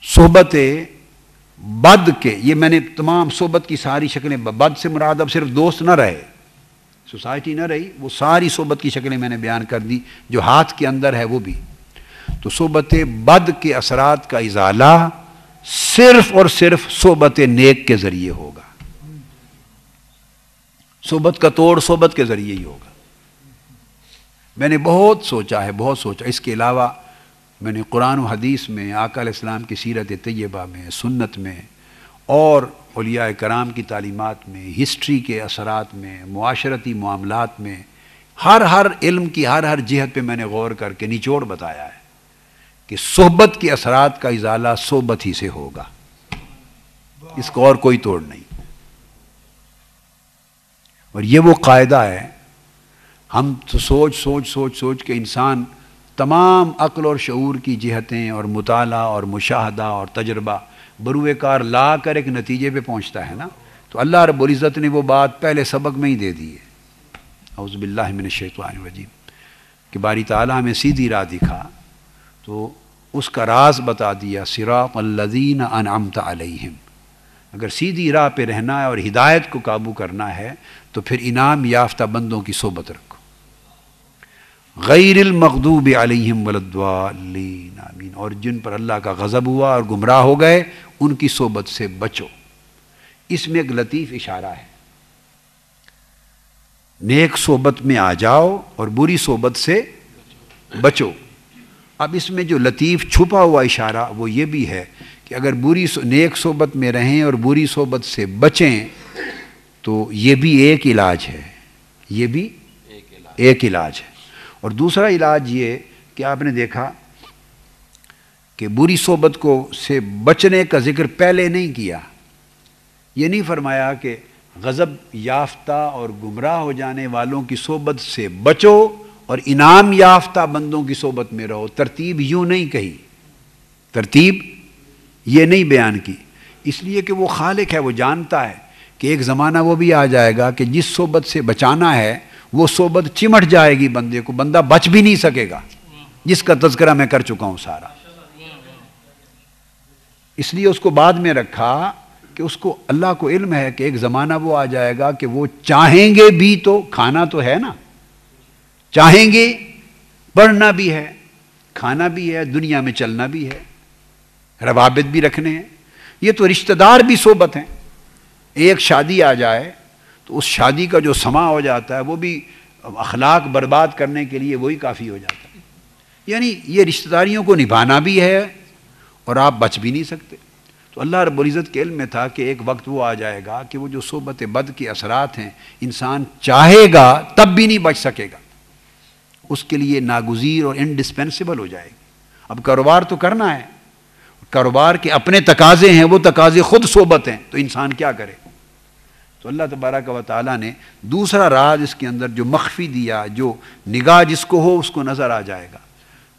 صحبت بد کے. یہ میں نے تمام صحبت کی ساری شکلیں، بد سے مراد اب صرف دوست نہ رہے، سوسائٹی نہ رہی، وہ ساری صحبت کی شکلیں میں نے بیان کر دی، جو ہاتھ کے اندر ہے وہ بھی. تو صحبت بد کے اثرات کا ازالہ صرف اور صرف صحبت نیک کے ذریعے ہوگا. صحبت کا توڑ صحبت کے ذریعے ہی ہوگا. میں نے بہت سوچا ہے، بہت سوچا. اس کے علاوہ میں نے قرآن و حدیث میں، آقا علیہ السلام کی سیرت طیبہ میں، سنت میں، اور اولیاء کرام کی تعلیمات میں، ہسٹری کے اثرات میں، معاشرتی معاملات میں، ہر علم کی ہر جہت پہ میں نے غور کر کے نچوڑ بتایا ہے کہ صحبت کے اثرات کا ازالہ صحبت ہی سے ہوگا، اس کو اور کوئی توڑ نہیں. اور یہ وہ قاعدہ ہے. ہم تو سوچ کے انسان تمام عقل اور شعور کی جہتیں اور مطالعہ اور مشاہدہ اور تجربہ بروئے کار لا کر ایک نتیجے پہ پہنچتا ہے نا. تو اللہ رب العزت نے وہ بات پہلے سبق میں ہی دے دی ہے. اعوذ باللہ من الشیطان الرجیم، کہ باری تعالیٰ ہمیں سیدھی راہ دکھا تو اس کا راز بتا دیا، صراط الذین انعمت علیہم. اگر سیدھی راہ پہ رہنا ہے اور ہدایت کو قابو کرنا ہے تو پھر انعام یافتہ بندوں کی صحبت رکھو. غیر المغضوب علیہم ولا الضالین، آمین. اور جن پر اللہ کا غضب ہوا اور گمراہ ہو گئے ان کی صحبت سے بچو. اس میں ایک لطیف اشارہ ہے، نیک صحبت میں آ جاؤ اور بری صحبت سے بچو. اب اس میں جو لطیف چھپا ہوا اشارہ وہ یہ بھی ہے کہ اگر نیک صحبت میں رہیں اور بری صحبت سے بچیں تو یہ بھی ایک علاج ہے، یہ بھی ایک علاج ہے. اور دوسرا علاج یہ کہ آپ نے دیکھا کہ بری صحبت سے بچنے کا ذکر پہلے نہیں کیا. یہ نہیں فرمایا کہ غضب یافتہ اور گمراہ ہو جانے والوں کی صحبت سے بچو اور انعام یافتہ بندوں کی صحبت میں رہو. ترتیب یوں نہیں کہی، ترتیب یہ نہیں بیان کی، اس لیے کہ وہ خالق ہے، وہ جانتا ہے کہ ایک زمانہ وہ بھی آ جائے گا کہ جس صحبت سے بچانا ہے وہ صحبت چمٹ جائے گی بندے کو، بندہ بچ بھی نہیں سکے گا، جس کا تذکرہ میں کر چکا ہوں سارا. اس لیے اس کو بعد میں رکھا کہ اس کو اللہ کو علم ہے کہ ایک زمانہ وہ آ جائے گا کہ وہ چاہیں گے بھی تو کھانا تو ہے نا، چاہیں گے پڑھنا بھی ہے، کھانا بھی ہے، دنیا میں چلنا بھی ہے، روابط بھی رکھنے ہیں. یہ تو رشتہ دار بھی صحبت ہیں. ایک شادی آ جائے تو اس شادی کا جو سما ہو جاتا ہے وہ بھی اخلاق برباد کرنے کے لیے وہی کافی ہو جاتا ہے. یعنی یہ رشتہ داریوں کو نبھانا بھی ہے اور آپ بچ بھی نہیں سکتے. تو اللہ رب العزت کے علم میں تھا کہ ایک وقت وہ آ جائے گا کہ وہ جو صحبت بد کے اثرات ہیں انسان چاہے گا تب بھی نہیں بچ سکے گا، اس کے لیے ناگزیر اور انڈسپینسیبل ہو جائے گی. اب کاروبار تو کرنا ہے، کاروبار کے اپنے تقاضے ہیں، وہ تقاضے خود صحبت ہیں، تو انسان کیا کرے. تو اللہ تبارک و تعالیٰ نے دوسرا راز اس کے اندر جو مخفی دیا، جو نگاہ جس کو ہو اس کو نظر آ جائے گا.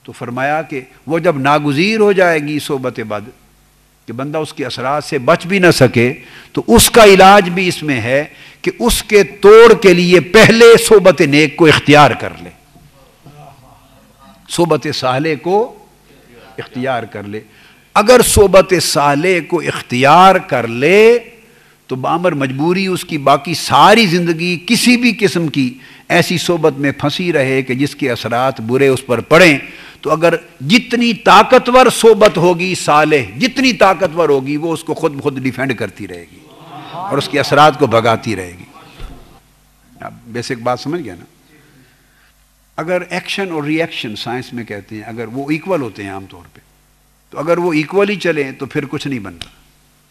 تو فرمایا کہ وہ جب ناگزیر ہو جائے گی صحبت بد کہ بندہ اس کے اثرات سے بچ بھی نہ سکے، تو اس کا علاج بھی اس میں ہے کہ اس کے توڑ کے لیے پہلے صحبت نیک کو اختیار کر لے، صحبت صالح کو اختیار کر لے۔ اگر صحبت صالح کو اختیار کر لے تو بامر مجبوری اس کی باقی ساری زندگی کسی بھی قسم کی ایسی صحبت میں پھنسی رہے کہ جس کے اثرات برے اس پر پڑیں، تو اگر جتنی طاقتور صحبت ہوگی صالح، جتنی طاقتور ہوگی، وہ اس کو خود بخود ڈیفینڈ کرتی رہے گی اور اس کے اثرات کو بھگاتی رہے گی۔ آپ بیسک بات سمجھ گئے نا؟ اگر ایکشن اور ری ایکشن سائنس میں کہتے ہیں اگر وہ ایکول ہوتے ہیں عام طور پہ، تو اگر وہ ایکولی چلیں تو پھر کچھ نہیں بنتا۔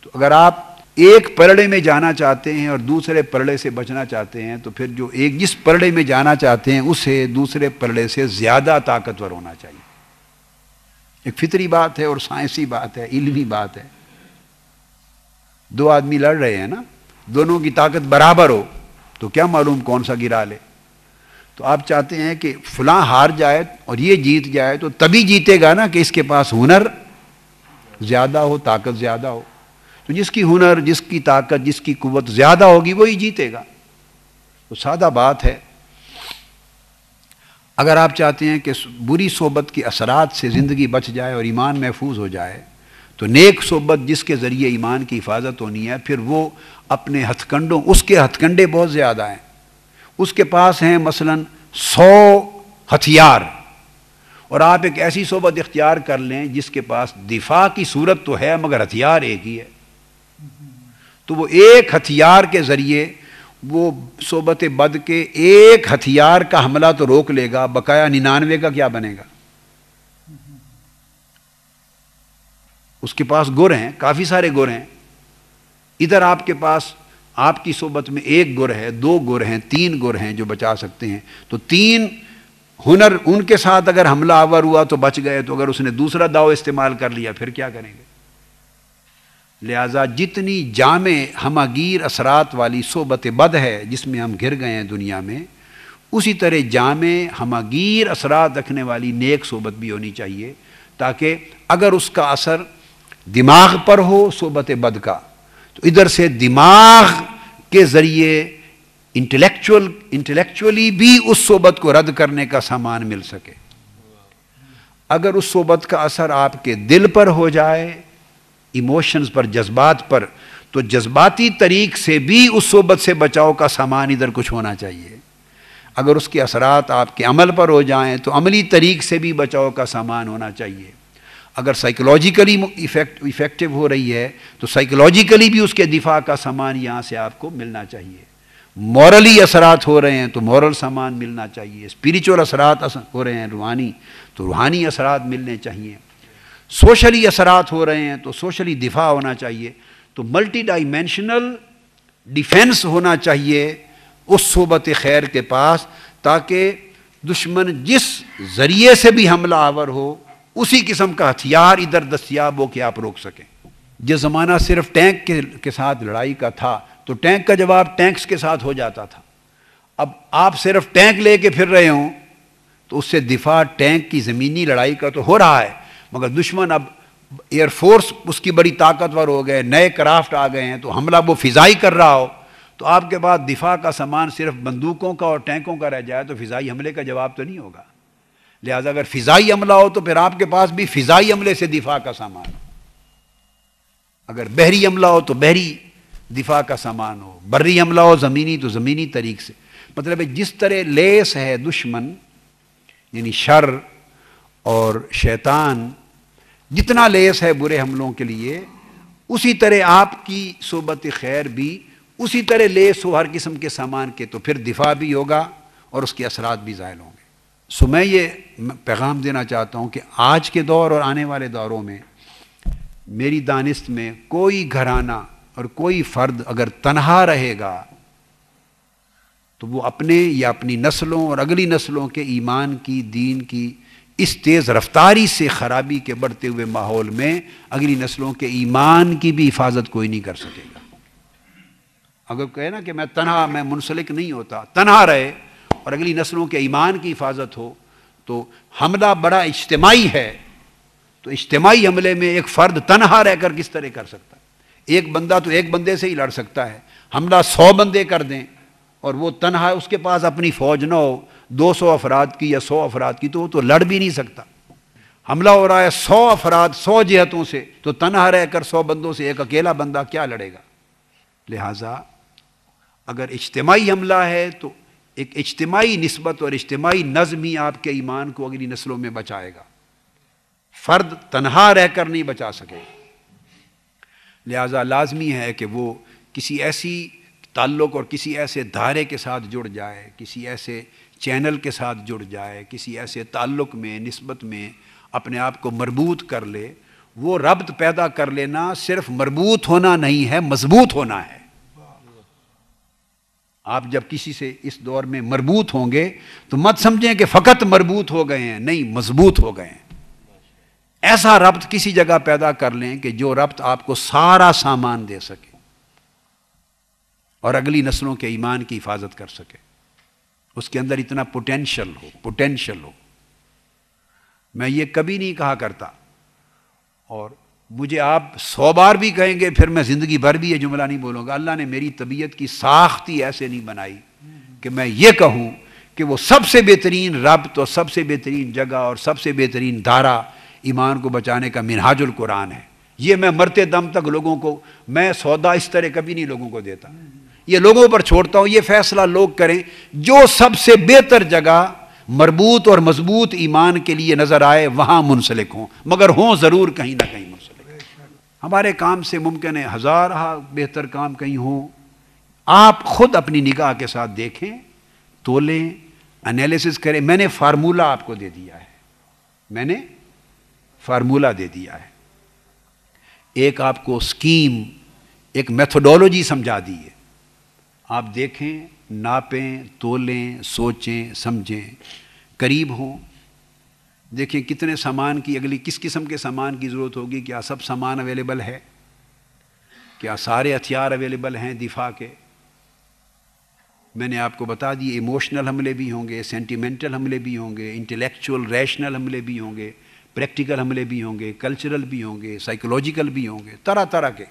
تو اگر آپ ایک پرڑے میں جانا چاہتے ہیں اور دوسرے پرڑے سے بچنا چاہتے ہیں، تو پھر جو ایک جس پرڑے میں جانا چاہتے ہیں اسے دوسرے پرڑے سے زیادہ طاقتور ہونا چاہیے۔ ایک فطری بات ہے اور سائنسی بات ہے، علمی بات ہے۔ دو آدمی لڑ رہے ہیں نا، دونوں کی طاقت برابر ہو تو کیا معلوم کون سا گرا لے۔ تو آپ چاہتے ہیں کہ فلاں ہار جائے اور یہ جیت جائے، تو تبھی جیتے گا نا کہ اس کے پاس ہنر زیادہ ہو، طاقت زیادہ ہو۔ تو جس کی ہنر، جس کی طاقت، جس کی قوت زیادہ ہوگی وہی جیتے گا۔ تو سادہ بات ہے۔ اگر آپ چاہتے ہیں کہ بری صحبت کے اثرات سے زندگی بچ جائے اور ایمان محفوظ ہو جائے، تو نیک صحبت جس کے ذریعے ایمان کی حفاظت ہونی ہے، پھر وہ اپنے ہتھ کنڈوں، اس کے ہتھ کنڈے بہت زیادہ ہیں، اس کے پاس ہیں مثلا 100 ہتھیار، اور آپ ایک ایسی صحبت اختیار کر لیں جس کے پاس دفاع کی صورت تو ہے مگر ہتھیار ایک ہی ہے، تو وہ ایک ہتھیار کے ذریعے وہ صحبت بد کے ایک ہتھیار کا حملہ تو روک لے گا، بقایا 99 کا کیا بنے گا؟ اس کے پاس گر ہیں، کافی سارے گر ہیں۔ ادھر آپ کے پاس آپ کی صحبت میں ایک گر ہے، 2 گر ہیں، 3 گر ہیں جو بچا سکتے ہیں، تو 3 ہنر ان کے ساتھ اگر حملہ آور ہوا تو بچ گئے، تو اگر اس نے دوسرا داؤ استعمال کر لیا پھر کیا کریں گے؟ لہذا جتنی جامع ہماگیر اثرات والی صحبت بد ہے جس میں ہم گر گئے ہیں دنیا میں، اسی طرح جامع ہماگیر اثرات رکھنے والی نیک صحبت بھی ہونی چاہیے، تاکہ اگر اس کا اثر دماغ پر ہو صحبت بد کا، تو ادھر سے دماغ کے ذریعے انٹلیکچولی بھی اس صحبت کو رد کرنے کا سامان مل سکے۔ اگر اس صحبت کا اثر آپ کے دل پر ہو جائے، ایموشنز پر، جذبات پر، تو جذباتی طریق سے بھی اس صحبت سے بچاؤ کا سامان ادھر کچھ ہونا چاہیے۔ اگر اس کے اثرات آپ کے عمل پر ہو جائیں تو عملی طریق سے بھی بچاؤ کا سامان ہونا چاہیے۔ اگر سائیکولوجیکلی ایفیکٹو ہو رہی ہے تو سائیکولوجیکلی بھی اس کے دفاع کا سامان یہاں سے آپ کو ملنا چاہیے۔ مورلی اثرات ہو رہے ہیں تو مورل سامان ملنا چاہیے، اسپریچول اثرات ہو رہے ہیں روحانی، تو روحانی اثرات ملنے چاہیے، سوشلی اثرات ہو رہے ہیں تو سوشلی دفاع ہونا چاہیے۔ تو ملٹی ڈائمینشنل ڈیفینس ہونا چاہیے اس صحبت خیر کے پاس، تاکہ دشمن جس ذریعے سے بھی حملہ آور ہو اسی قسم کا ہتھیار ادھر دستیاب ہو کہ آپ روک سکیں۔ جس زمانہ صرف ٹینک کے ساتھ لڑائی کا تھا تو ٹینک کا جواب ٹینکس کے ساتھ ہو جاتا تھا۔ اب آپ صرف ٹینک لے کے پھر رہے ہوں تو اس سے دفاع ٹینک کی زمینی لڑائی کا تو ہو رہا ہے، مگر دشمن اب ایئر فورس اس کی بڑی طاقتور ہو گئے، نئے کرافٹ آ گئے ہیں، تو حملہ وہ فضائی کر رہا ہو، تو آپ کے بعد دفاع کا سامان صرف بندوقوں کا اور ٹینکوں کا رہ جائے تو فضائی حملے کا جواب تو نہیں ہوگا۔ لہذا اگر فضائی حملہ ہو تو پھر آپ کے پاس بھی فضائی حملے سے دفاع کا سامان ہو، اگر بحری حملہ ہو تو بحری دفاع کا سامان ہو، بری حملہ ہو زمینی تو زمینی طریق سے۔ مطلب ہے جس طرح لیس ہے دشمن یعنی شر اور شیطان، جتنا لیس ہے برے حملوں کے لیے، اسی طرح آپ کی صحبت خیر بھی اسی طرح لیس ہو ہر قسم کے سامان کے، تو پھر دفاع بھی ہوگا اور اس کے اثرات بھی زائل ہوں گے۔ سو میں یہ پیغام دینا چاہتا ہوں کہ آج کے دور اور آنے والے دوروں میں میری دانست میں کوئی گھرانہ اور کوئی فرد اگر تنہا رہے گا تو وہ اپنے یا اپنی نسلوں اور اگلی نسلوں کے ایمان کی، دین کی اس تیز رفتاری سے خرابی کے بڑھتے ہوئے ماحول میں اگلی نسلوں کے ایمان کی بھی حفاظت کوئی نہیں کر سکے گا۔ اگر کہے نا کہ میں تنہا، میں منسلک نہیں ہوتا، تنہا رہے اور اگلی نسلوں کے ایمان کی حفاظت ہو، تو حملہ بڑا اجتماعی ہے، تو اجتماعی حملے میں ایک فرد تنہا رہ کر کس طرح کر سکتا ہے؟ ایک بندہ تو ایک بندے سے ہی لڑ سکتا ہے، حملہ 100 بندے کر دیں اور وہ تنہا، اس کے پاس اپنی فوج نہ ہو 200 افراد کی یا 100 افراد کی، تو وہ تو لڑ بھی نہیں سکتا۔ حملہ ہو رہا ہے 100 افراد 100 جہتوں سے، تو تنہا رہ کر 100 بندوں سے ایک اکیلا بندہ کیا لڑے گا؟ لہٰذا اگر اجتماعی حملہ ہے تو ایک اجتماعی نسبت اور اجتماعی نظم ہی آپ کے ایمان کو اگلی نسلوں میں بچائے گا، فرد تنہا رہ کر نہیں بچا سکے۔ لہٰذا لازمی ہے کہ وہ کسی ایسی تعلق اور کسی ایسے دھارے کے ساتھ جڑ جائے، کسی ایسے چینل کے ساتھ جڑ جائے، کسی ایسے تعلق میں، نسبت میں اپنے آپ کو مربوط کر لے۔ وہ ربط پیدا کر لینا صرف مربوط ہونا نہیں ہے، مضبوط ہونا ہے۔ آپ جب کسی سے اس دور میں مربوط ہوں گے تو مت سمجھیں کہ فقط مربوط ہو گئے ہیں، نہیں، مضبوط ہو گئے ہیں۔ ایسا ربط کسی جگہ پیدا کر لیں کہ جو ربط آپ کو سارا سامان دے سکے اور اگلی نسلوں کے ایمان کی حفاظت کر سکے، اس کے اندر اتنا پوٹینشل ہو۔ میں یہ کبھی نہیں کہا کرتا، اور مجھے آپ 100 بار بھی کہیں گے پھر میں زندگی بھر بھی یہ جملہ نہیں بولوں گا۔ اللہ نے میری طبیعت کی ساخت ہی ایسے نہیں بنائی کہ میں یہ کہوں کہ وہ سب سے بہترین ربط اور سب سے بہترین جگہ اور سب سے بہترین دھارا ایمان کو بچانے کا منہاج القرآن ہے۔ یہ میں مرتے دم تک لوگوں کو، میں سودا اس طرح کبھی نہیں لوگوں کو دیتا، یہ لوگوں پر چھوڑتا ہوں، یہ فیصلہ لوگ کریں جو سب سے بہتر جگہ مربوط اور مضبوط ایمان کے لیے نظر آئے وہاں منسلک ہوں، مگر ہوں ضرور کہیں نہ کہیں منسلک۔ ہمارے کام سے ممکن ہے ہزارہ بہتر کام کہیں ہوں، آپ خود اپنی نگاہ کے ساتھ دیکھیں، تولیں، انالیسس کریں۔ میں نے فارمولہ آپ کو دے دیا ہے، ایک آپ کو سکیم، ایک میتھڈولوجی سمجھا دی ہے۔ آپ دیکھیں، ناپیں، تولیں، سوچیں، سمجھیں، قریب ہوں، دیکھیں کتنے سامان کی، اگلی کس قسم کے سامان کی ضرورت ہوگی، کیا سب سامان اویلیبل ہے، کیا سارے ہتھیار اویلیبل ہیں دفاع کے۔ میں نے آپ کو بتا دی ایموشنل حملے بھی ہوں گے، سینٹیمنٹل حملے بھی ہوں گے، انٹلیکچول ریشنل حملے بھی ہوں گے، پریکٹیکل حملے بھی ہوں گے، کلچرل بھی ہوں گے، سائیکولوجیکل بھی ہوں گے، طرح طرح کے۔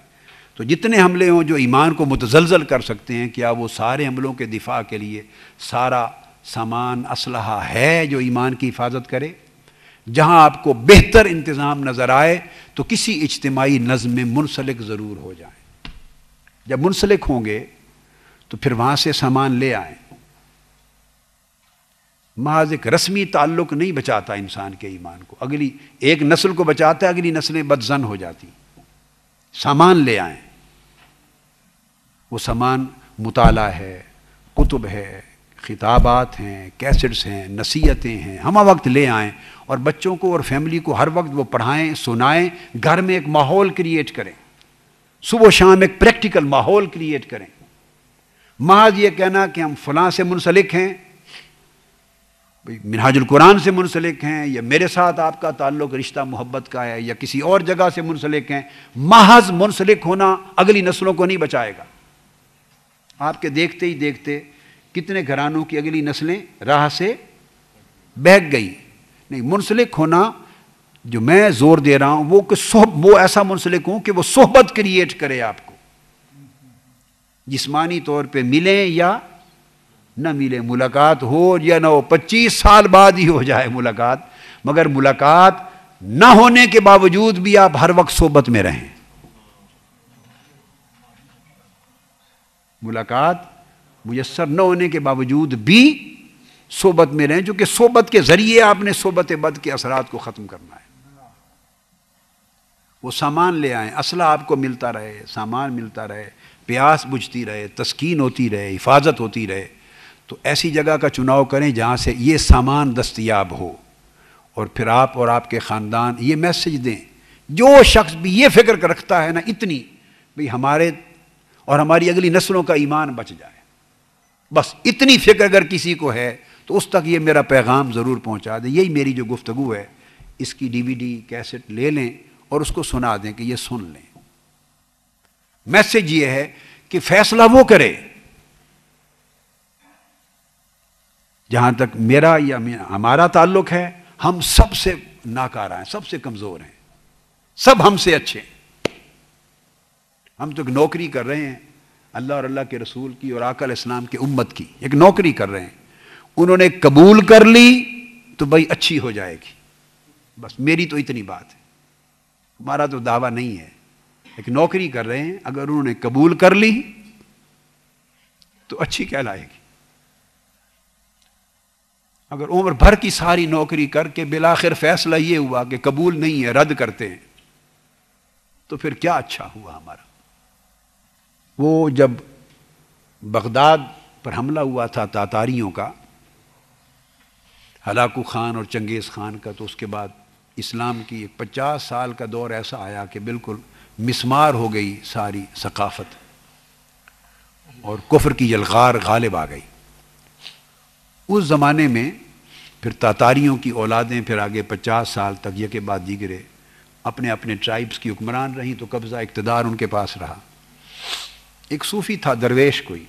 تو جتنے حملے ہوں جو ایمان کو متزلزل کر سکتے ہیں، کیا وہ سارے حملوں کے دفاع کے لیے سارا سامان اسلحہ ہے جو ایمان کی حفاظت کرے؟ جہاں آپ کو بہتر انتظام نظر آئے تو کسی اجتماعی نظم میں منسلک ضرور ہو جائیں۔ جب منسلک ہوں گے تو پھر وہاں سے سامان لے آئیں۔ محض ایک رسمی تعلق نہیں بچاتا انسان کے ایمان کو، اگلی ایک نسل کو بچاتا ہے، اگلی نسلیں بدظن ہو جاتی۔ سامان لے آئیں، وہ سامان مطالعہ ہے، کتب ہے، خطابات ہیں، کیسٹس ہیں، نصیحتیں ہیں، ہمہ وقت لے آئیں اور بچوں کو اور فیملی کو ہر وقت وہ پڑھائیں، سنائیں، گھر میں ایک ماحول کریٹ کریں، صبح و شام ایک پریکٹیکل ماحول کریٹ کریں۔ محض یہ کہنا کہ ہم فلاں سے منسلک ہیں، منہاج القرآن سے منسلک ہیں، یا میرے ساتھ آپ کا تعلق رشتہ محبت کا ہے، یا کسی اور جگہ سے منسلک ہیں، محض منسلک ہونا اگلی نسلوں کو نہیں بچائے گا۔ آپ کے دیکھتے ہی دیکھتے کتنے گھرانوں کی اگلی نسلیں راہ سے بہک گئی۔ نہیں، منسلک ہونا جو میں زور دے رہا ہوں وہ ایسا منسلک ہوں کہ وہ صحبت کریٹ کرے آپ کو، جسمانی طور پہ ملیں یا نہ ملے، ملاقات ہو یا نہ ہو، 25 سال بعد ہی ہو جائے ملاقات، مگر ملاقات نہ ہونے کے باوجود بھی آپ ہر وقت صحبت میں رہیں۔ ملاقات میسر نہ ہونے کے باوجود بھی صحبت میں رہیں، چونکہ صحبت کے ذریعے آپ نے صحبت بد کے اثرات کو ختم کرنا ہے۔ وہ سامان لے آئیں، اسلحہ آپ کو ملتا رہے، سامان ملتا رہے، پیاس بجھتی رہے، تسکین ہوتی رہے، حفاظت ہوتی رہے۔ تو ایسی جگہ کا چناؤ کریں جہاں سے یہ سامان دستیاب ہو، اور پھر آپ اور آپ کے خاندان یہ میسج دیں۔ جو شخص بھی یہ فکر رکھتا ہے نا اتنی، بھئی ہمارے اور ہماری اگلی نسلوں کا ایمان بچ جائے، بس اتنی فکر اگر کسی کو ہے تو اس تک یہ میرا پیغام ضرور پہنچا دیں۔ یہی میری جو گفتگو ہے، اس کی DVD کیسٹ لے لیں اور اس کو سنا دیں کہ یہ سن لیں۔ میسج یہ ہے کہ فیصلہ وہ کرے، جہاں تک میرا یا ہمارا تعلق ہے، ہم سب سے ناکارہ ہیں، سب سے کمزور ہیں، سب ہم سے اچھے ہیں. ہم تو ایک نوکری کر رہے ہیں اللہ اور اللہ کے رسول کی اور آقا علیہ السلام کی امت کی، ایک نوکری کر رہے ہیں. انہوں نے قبول کر لی تو بھائی اچھی ہو جائے گی، بس میری تو اتنی بات ہے. ہمارا تو دعویٰ نہیں ہے، ایک نوکری کر رہے ہیں، اگر انہوں نے قبول کر لی تو اچھی کہلائے گی. اگر عمر بھر کی ساری نوکری کر کے بالآخر فیصلہ یہ ہوا کہ قبول نہیں ہے، رد کرتے ہیں، تو پھر کیا اچھا ہوا ہمارا. وہ جب بغداد پر حملہ ہوا تھا تاتاریوں کا، ہلاکو خان اور چنگیز خان کا، تو اس کے بعد اسلام کی ایک 50 سال کا دور ایسا آیا کہ بالکل مسمار ہو گئی ساری ثقافت اور کفر کی یلغار غالب آ گئی. اس زمانے میں پھر تاتاریوں کی اولادیں پھر آگے 50 سال تک یہ کے بعد دیگرے اپنے اپنے ٹرائبز کی حکمران رہیں، تو قبضہ اقتدار ان کے پاس رہا. ایک صوفی تھا درویش کوئی،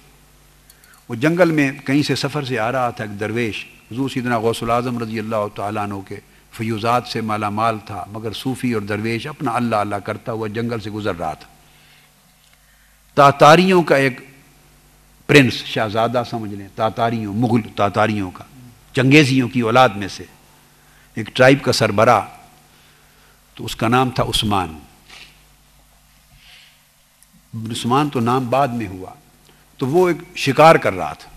وہ جنگل میں کہیں سے سفر سے آ رہا تھا. ایک درویش حضور سیدنا غوث الاعظم رضی اللہ تعالیٰ عنہ کے فیوزات سے مالا مال تھا، مگر صوفی اور درویش اپنا اللہ اللہ کرتا ہوا جنگل سے گزر رہا تھا. تاتاریوں کا ایک پرنس، شہزادہ سمجھ لیں، تاتاریوں، مغل تاتاریوں کا، چنگیزیوں کی اولاد میں سے ایک ٹرائب کا سربراہ، تو اس کا نام تھا عثمان. عثمان تو نام بعد میں ہوا. تو وہ ایک شکار کر رہا تھا.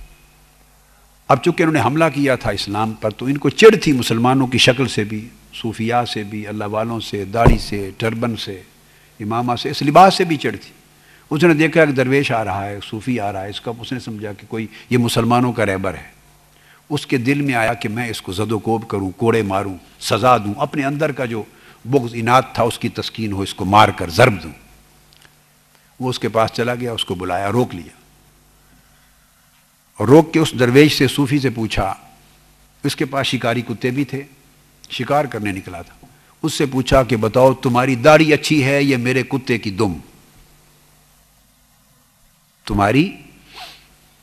اب چونکہ انہوں نے حملہ کیا تھا اسلام پر، تو ان کو چڑ تھی مسلمانوں کی شکل سے بھی، صوفیاء سے بھی، اللہ والوں سے، داڑھی سے، ٹربن سے، امامہ سے، اس لباس سے بھی چڑ تھی. اس نے دیکھا ایک درویش آ رہا ہے، ایک صوفی آ رہا ہے، اس کا اس نے سمجھا کہ کوئی یہ مسلمانوں کا رہبر ہے. اس کے دل میں آیا کہ میں اس کو زد و کوب کروں، کوڑے ماروں، سزا دوں، اپنے اندر کا جو بغض اناد تھا اس کی تسکین ہو، اس کو مار کر ضرب دوں. وہ اس کے پاس چلا گیا، اس کو بلایا، روک لیا، اور روک کے اس درویش سے، صوفی سے پوچھا، اس کے پاس شکاری کتے بھی تھے، شکار کرنے نکلا تھا. اس سے پوچھا کہ بتاؤ تمہاری داڑھی اچھی ہے یا میرے کتے کی دم؟ تمہاری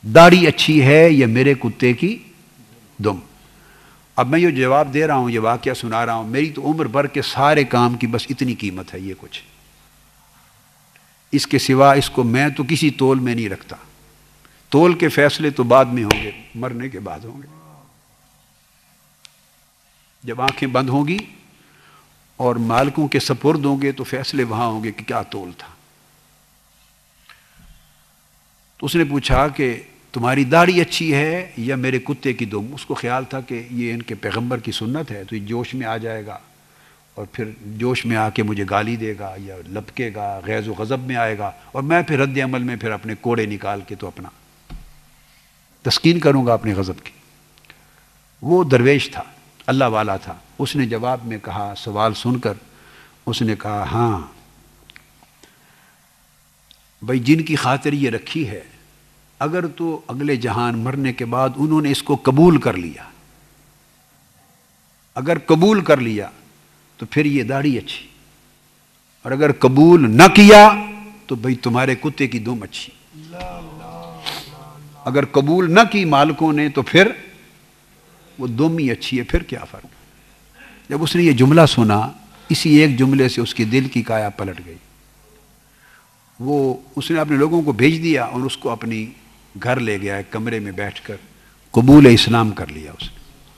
داڑھی اچھی ہے یا میرے کتے کی دم؟ اب میں یہ جواب دے رہا ہوں، یہ واقعہ سنا رہا ہوں، میری تو عمر بھر کے سارے کام کی بس اتنی قیمت ہے، یہ کچھ اس کے سوا اس کو میں تو کسی تول میں نہیں رکھتا. تول کے فیصلے تو بعد میں ہوں گے، مرنے کے بعد ہوں گے، جب آنکھیں بند ہوں گی اور مالکوں کے سپرد ہوں گے تو فیصلے وہاں ہوں گے کہ کیا تول تھا. تو اس نے پوچھا کہ تمہاری داڑھی اچھی ہے یا میرے کتے کی دم؟ اس کو خیال تھا کہ یہ ان کے پیغمبر کی سنت ہے، تو یہ جوش میں آ جائے گا اور پھر جوش میں آ کے مجھے گالی دے گا یا لپکے گا، غیظ و غضب میں آئے گا، اور میں پھر رد عمل میں پھر اپنے کوڑے نکال کے تو اپنا تسکین کروں گا اپنے غضب کی. وہ درویش تھا، اللہ والا تھا. اس نے جواب میں کہا، سوال سن کر اس نے کہا، ہاں بھائی جن کی خاطر یہ رکھی ہے، اگر تو اگلے جہان مرنے کے بعد انہوں نے اس کو قبول کر لیا، اگر قبول کر لیا تو پھر یہ داڑھی اچھی، اور اگر قبول نہ کیا تو بھئی تمہارے کتے کی دم اچھی. اگر قبول نہ کی مالکوں نے تو پھر وہ دم ہی اچھی ہے، پھر کیا فرق. جب اس نے یہ جملہ سنا، اسی ایک جملے سے اس کی دل کی کایا پلٹ گئی. اس نے اپنے لوگوں کو بھیج دیا اور اس کو اپنی گھر لے گیا، ایک کمرے میں بیٹھ کر قبول اسلام کر لیا. اس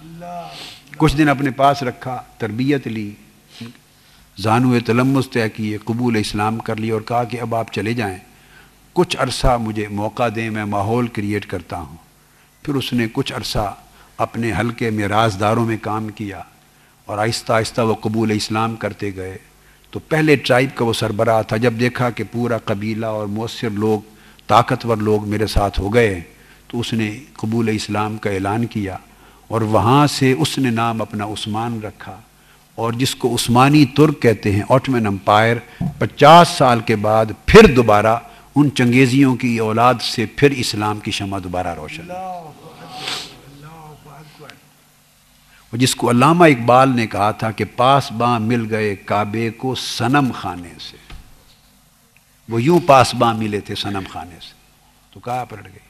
نے کچھ دن اپنے پاس رکھا، تربیت لی، زانو تلمس طے کیے، قبول اسلام کر لی، اور کہا کہ اب آپ چلے جائیں، کچھ عرصہ مجھے موقع دیں، میں ماحول کریٹ کرتا ہوں. پھر اس نے کچھ عرصہ اپنے حلقے میں رازداروں میں کام کیا، اور آہستہ آہستہ وہ قبول اسلام کرتے گئے. تو پہلے ٹرائب کا وہ سربراہ تھا، جب دیکھا کہ پورا قبیلہ اور مؤثر لوگ، طاقتور لوگ میرے ساتھ ہو گئے، تو اس نے قبول اسلام کا اعلان کیا، اور وہاں سے اس نے نام اپنا عثمان رکھا. اور جس کو عثمانی ترک کہتے ہیں، آٹمن امپائر، 50 سال کے بعد پھر دوبارہ ان چنگیزیوں کی اولاد سے پھر اسلام کی شمع دوبارہ روشن. اور جس کو علامہ اقبال نے کہا تھا کہ پاس باں مل گئے کعبے کو صنم خانے سے، وہ یوں پاس باں ملے تھے صنم خانے سے، تو کہاں پلٹ گئی.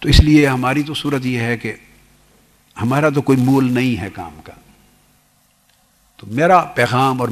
تو اس لیے ہماری تو صورت یہ ہے کہ ہمارا تو کوئی مول نہیں ہے کام کا، تو میرا پیغام اور